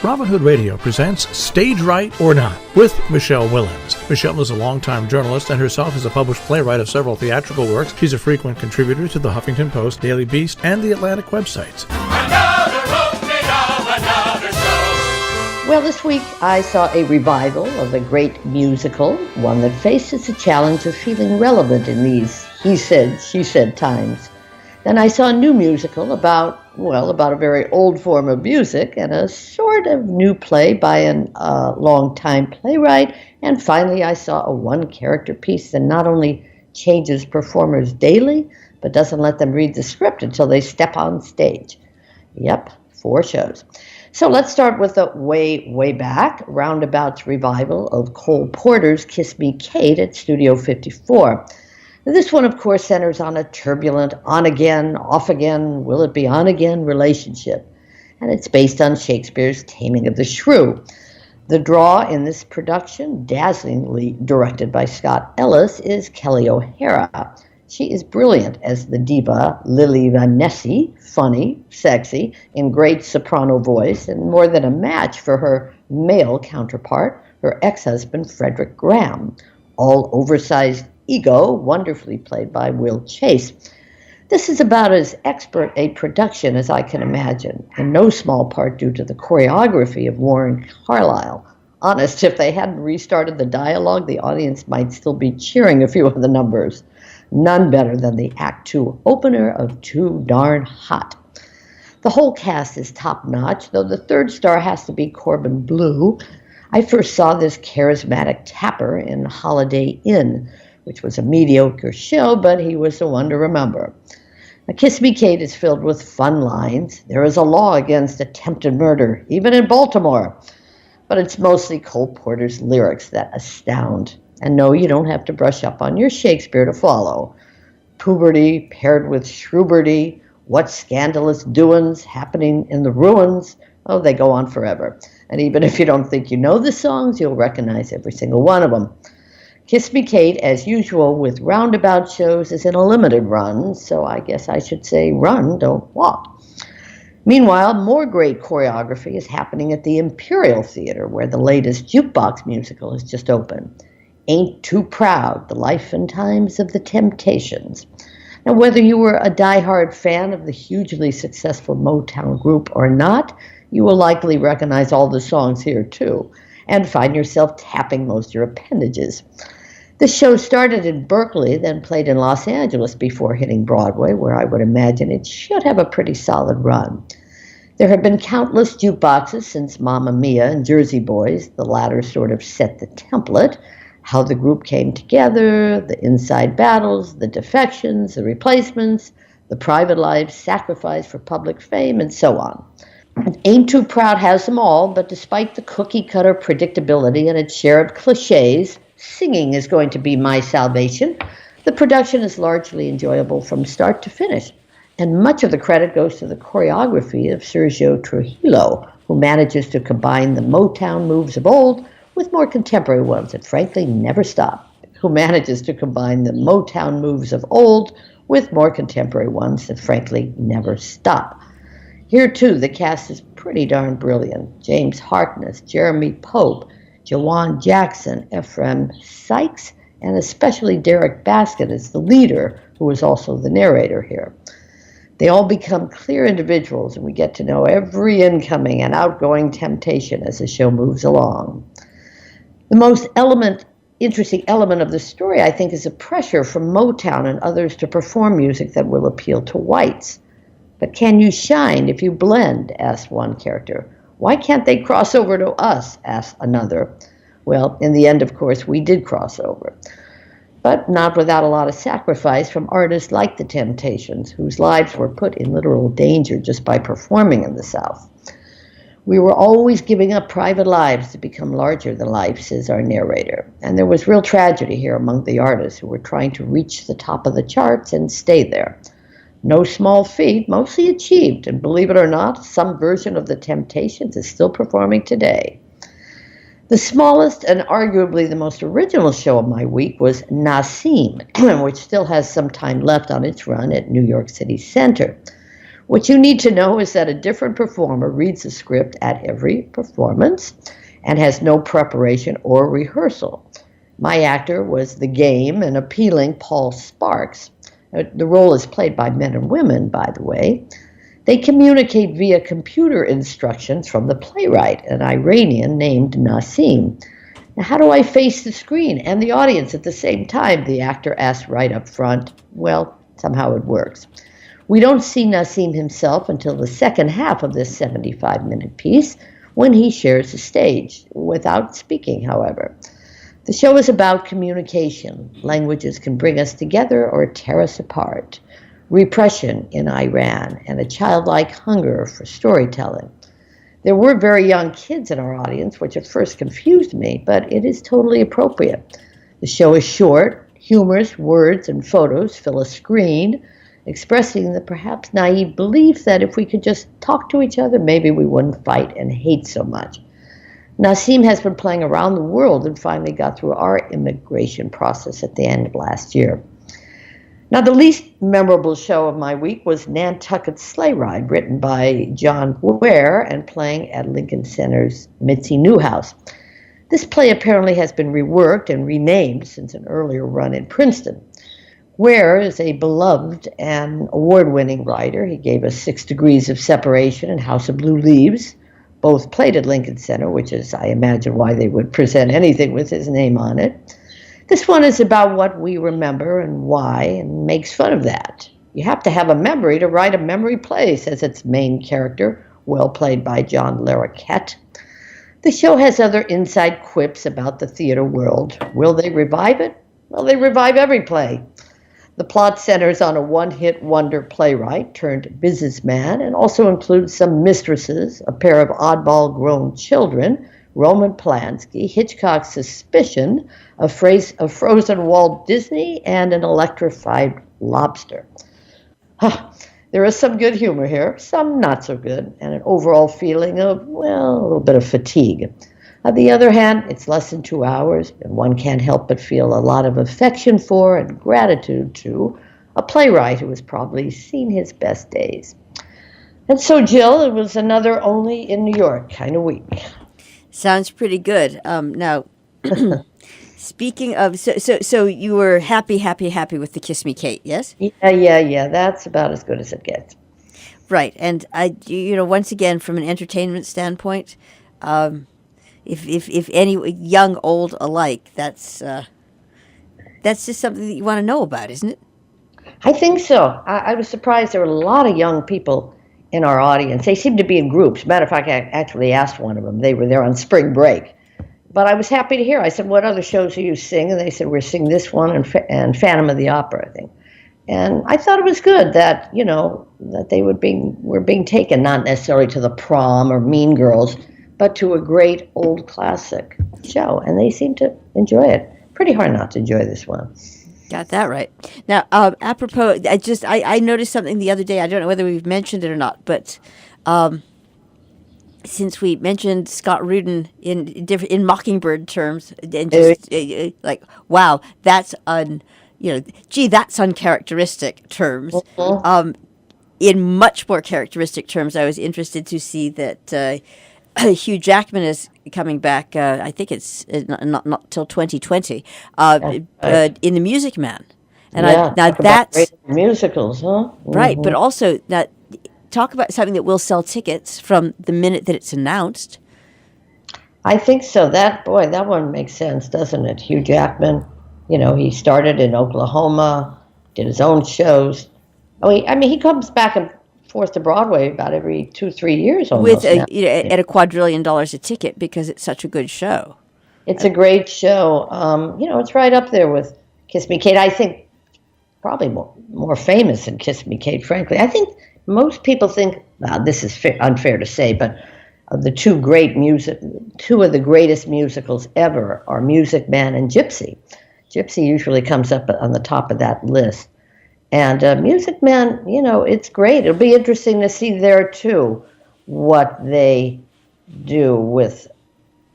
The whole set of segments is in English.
Robin Hood Radio presents Stage Right or Not with Michele Willens. Michele is a longtime journalist and herself is a published playwright of several theatrical works. She's a frequent contributor to the Huffington Post, Daily Beast, and the Atlantic websites. Well, this week I saw a revival of a great musical, one that faces the challenge of feeling relevant in these he said, she said times. Then I saw a new musical about a very old form of music and a sort of new play by a long-time playwright. And finally, I saw a one-character piece that not only changes performers daily, but doesn't let them read the script until they step on stage. Yep, 4 shows. So let's start with the way back, Roundabout's revival of Cole Porter's Kiss Me Kate at Studio 54. This one, of course, centers on a turbulent on-again, off-again, will-it-be-on-again relationship. And it's based on Shakespeare's Taming of the Shrew. The draw in this production, dazzlingly directed by Scott Ellis, is Kelly O'Hara. She is brilliant as the diva Lily Vanessa, funny, sexy, in great soprano voice, and more than a match for her male counterpart, her ex-husband Frederick Graham, all oversized ego, wonderfully played by Will Chase. This is about as expert a production as I can imagine, in no small part due to the choreography of Warren Carlyle. Honest, if they hadn't restarted the dialogue, the audience might still be cheering a few of the numbers. None better than the Act 2 opener of Too Darn Hot. The whole cast is top-notch, though the third star has to be Corbin Bleu. I first saw this charismatic tapper in Holiday Inn, which was a mediocre show, but he was the one to remember. Now, Kiss Me Kate is filled with fun lines. There is a law against attempted murder, even in Baltimore. But it's mostly Cole Porter's lyrics that astound. And no, you don't have to brush up on your Shakespeare to follow. Puberty paired with shrewberty, what scandalous doings happening in the ruins. Oh, they go on forever. And even if you don't think you know the songs, you'll recognize every single one of them. Kiss Me Kate, as usual with Roundabout shows, is in a limited run, so I guess I should say run, don't walk. Meanwhile, more great choreography is happening at the Imperial Theater, where the latest jukebox musical has just opened. Ain't Too Proud, The Life and Times of the Temptations. Now, whether you were a diehard fan of the hugely successful Motown group or not, you will likely recognize all the songs here too, and find yourself tapping most of your appendages. The show started in Berkeley, then played in Los Angeles before hitting Broadway, where I would imagine it should have a pretty solid run. There have been countless jukeboxes since Mamma Mia and Jersey Boys. The latter sort of set the template, how the group came together, the inside battles, the defections, the replacements, the private lives sacrificed for public fame, and so on. Ain't Too Proud has them all, but despite the cookie-cutter predictability and its share of cliches, singing is going to be my salvation. The production is largely enjoyable from start to finish, and much of the credit goes to the choreography of Sergio Trujillo, who manages to combine the Motown moves of old with more contemporary ones that frankly never stop. Here, too, the cast is pretty darn brilliant. James Harkness, Jeremy Pope, Jawan Jackson, Ephraim Sykes, and especially Derek Baskin is the leader, who is also the narrator here. They all become clear individuals, and we get to know every incoming and outgoing temptation as the show moves along. The most interesting element of the story, I think, is the pressure from Motown and others to perform music that will appeal to whites. But can you shine if you blend, asked one character. Why can't they cross over to us, asked another. Well, in the end, of course, we did cross over. But not without a lot of sacrifice from artists like the Temptations, whose lives were put in literal danger just by performing in the South. We were always giving up private lives to become larger than life, says our narrator. And there was real tragedy here among the artists who were trying to reach the top of the charts and stay there. No small feat, mostly achieved, and believe it or not, some version of the Temptations is still performing today. The smallest and arguably the most original show of my week was Nassim, which still has some time left on its run at New York City Center. What you need to know is that a different performer reads the script at every performance and has no preparation or rehearsal. My actor was the game and appealing Paul Sparks. The role is played by men and women, by the way. They communicate via computer instructions from the playwright, an Iranian named Nassim. Now, how do I face the screen and the audience at the same time? The actor asked right up front. Well, somehow it works. We don't see Nassim himself until the second half of this 75-minute piece, when he shares the stage, without speaking, however. The show is about communication. Languages can bring us together or tear us apart. Repression in Iran, and a childlike hunger for storytelling. There were very young kids in our audience, which at first confused me, but it is totally appropriate. The show is short, humorous words and photos fill a screen, expressing the perhaps naive belief that if we could just talk to each other, maybe we wouldn't fight and hate so much. Nassim has been playing around the world and finally got through our immigration process at the end of last year. Now, the least memorable show of my week was Nantucket's Sleigh Ride, written by John Ware and playing at Lincoln Center's Mitzi Newhouse. This play apparently has been reworked and renamed since an earlier run in Princeton. Ware is a beloved and award-winning writer. He gave us 6 Degrees of Separation and House of Blue Leaves, both played at Lincoln Center, which is, I imagine, why they would present anything with his name on it. This one is about what we remember and why, and makes fun of that. You have to have a memory to write a memory play, says its main character, well played by John Larroquette. The show has other inside quips about the theater world. Will they revive it? Well, they revive every play. The plot centers on a one-hit wonder playwright turned businessman and also includes some mistresses, a pair of oddball-grown children, Roman Polanski, Hitchcock's Suspicion, a frozen Walt Disney, and an electrified lobster. There is some good humor here, some not so good, and an overall feeling of, well, a little bit of fatigue. On the other hand, it's less than 2 hours, and one can't help but feel a lot of affection for and gratitude to a playwright who has probably seen his best days. And so, Jill, it was another only in New York kind of week. Sounds pretty good. Now, speaking of, so you were happy with the Kiss Me Kate, yes? Yeah. That's about as good as it gets. Right, and once again, from an entertainment standpoint, if any young, old alike, that's just something that you want to know about, isn't it? I think so. I was surprised there were a lot of young people in our audience. They seemed to be in groups. Matter of fact, I actually asked one of them. They were there on spring break. But I was happy to hear. I said, what other shows are you seeing? And they said, we're seeing this one and Phantom of the Opera, I think. And I thought it was good that, that they were being taken, not necessarily to the Prom or Mean Girls, but to a great old classic show. And they seemed to enjoy it. Pretty hard not to enjoy this one. Got that right. Now, apropos, I noticed something the other day. I don't know whether we've mentioned it or not, but since we mentioned Scott Rudin in Mockingbird terms, and just like, wow, that's that's uncharacteristic terms. Mm-hmm. In much more characteristic terms, I was interested to see that Hugh Jackman is coming back. I think it's not till 2020 in The Music Man. And now that's musicals, huh? Right, Mm-hmm. but also that talk about something that will sell tickets from the minute that it's announced. I think so. That one makes sense, doesn't it? Hugh Jackman, he started in Oklahoma, did his own shows. He comes back and forth to Broadway about every 2-3 years almost. With at $2 quadrillion a ticket because it's such a good show. It's a great show. It's right up there with Kiss Me Kate. I think probably more famous than Kiss Me Kate, frankly. I think most people think, this is unfair to say, but of the two of the greatest musicals ever are Music Man and Gypsy. Gypsy usually comes up on the top of that list. And Music Man, it's great. It'll be interesting to see there, too, what they do with,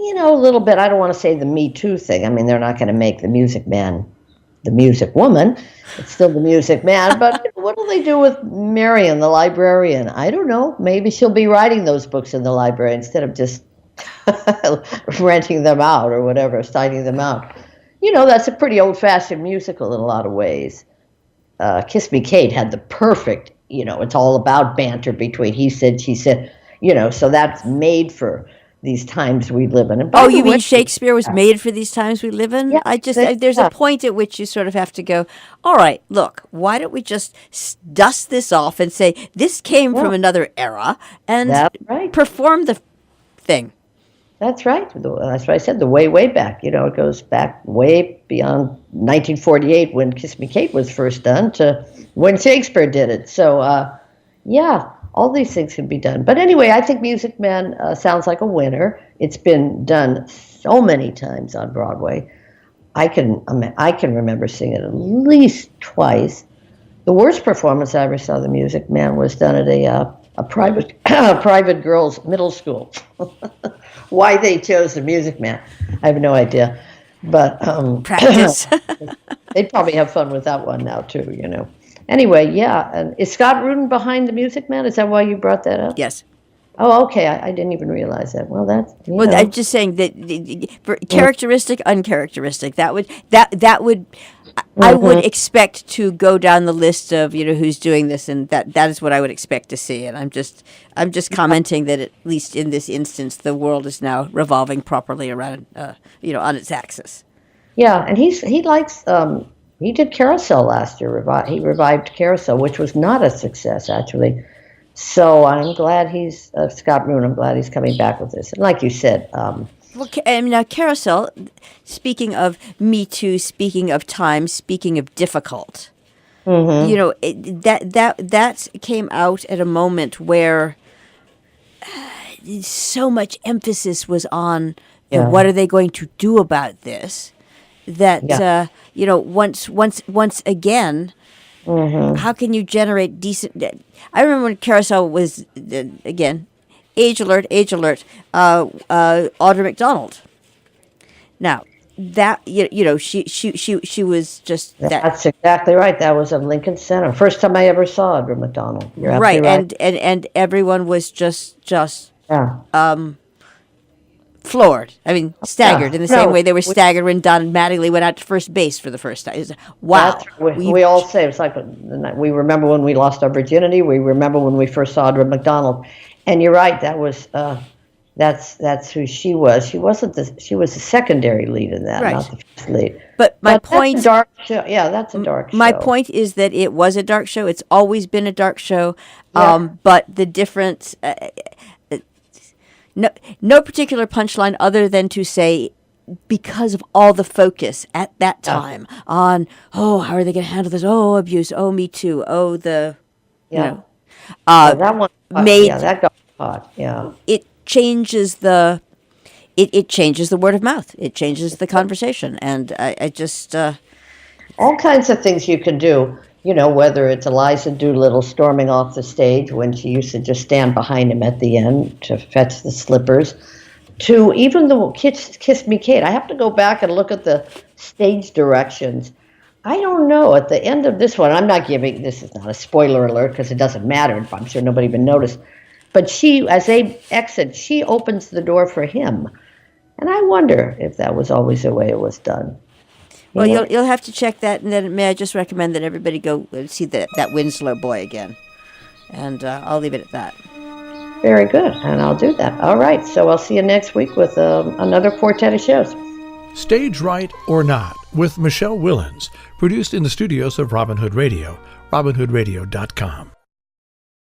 a little bit, I don't want to say the Me Too thing. They're not going to make the Music Man the music woman. It's still the music man. But what will they do with Marion, the librarian? I don't know. Maybe she'll be writing those books in the library instead of just renting them out or whatever, signing them out. That's a pretty old-fashioned musical in a lot of ways. Kiss Me Kate had the perfect, it's all about banter between he said, she said, so that's made for these times we live in. And you mean Shakespeare was made for these times we live in? Yeah, there's a point at which you sort of have to go, all right, look, why don't we just dust this off and say this came from another era and perform the thing. That's right. That's what I said, the way back. It goes back way beyond 1948 when Kiss Me Kate was first done to when Shakespeare did it. So, all these things can be done. But anyway, I think Music Man sounds like a winner. It's been done so many times on Broadway. I can remember seeing it at least twice. The worst performance I ever saw of the Music Man was done at a private girls' middle school. Why they chose the Music Man, I have no idea. But practice. They'd probably have fun with that one now too. Anyway, yeah. And is Scott Rudin behind the Music Man? Is that why you brought that up? Yes. Oh, okay. I didn't even realize that. Well, that's I'm just saying that for characteristic, uncharacteristic. That would I would expect to go down the list of who's doing this, and that is what I would expect to see. And I'm just commenting that at least in this instance, the world is now revolving properly around on its axis. Yeah, and he likes. He did Carousel last year. He revived Carousel, which was not a success actually. So I'm glad he's Scott Rudin. I'm glad he's coming back with this. And like you said. Now Carousel, speaking of Me Too, speaking of time, speaking of difficult, that came out at a moment where so much emphasis was on what are they going to do about this, that once again, how can you generate decent? I remember when Carousel was again. Age alert! Audra McDonald. Now, that she was just that. That's exactly right. That was at Lincoln Center. First time I ever saw Audra McDonald. You're right, right. And everyone was just floored. I mean, staggered in the same way they were staggered when Don Mattingly went out to first base for the first time. Wow. We all say it's like we remember when we lost our virginity. We remember when we first saw Audra McDonald. And you're right. That was that's who she was. She wasn't she was the secondary lead in that, not the first lead. But my point. That's a dark show. Yeah, that's a dark show. My point is that it was a dark show. It's always been a dark show. But the difference. No particular punchline other than to say, because of all the focus at that time on how are they going to handle this? Oh, abuse. Oh, Me Too. Oh, that one made that got hot. Yeah, it changes the word of mouth. It changes the conversation, and I just all kinds of things you can do. Whether it's Eliza Doolittle storming off the stage when she used to just stand behind him at the end to fetch the slippers, to even the Kiss Me Kate. I have to go back and look at the stage directions. I don't know. At the end of this one, this is not a spoiler alert because it doesn't matter. I'm sure nobody even noticed. But she, as they exit, she opens the door for him. And I wonder if that was always the way it was done. Well, you'll have to check that, and then may I just recommend that everybody go see that Winslow boy again. And I'll leave it at that. Very good, and I'll do that. All right, so I'll see you next week with another quartet of shows. Stage Right or Not with Michele Willens, produced in the studios of Robin Hood Radio, robinhoodradio.com.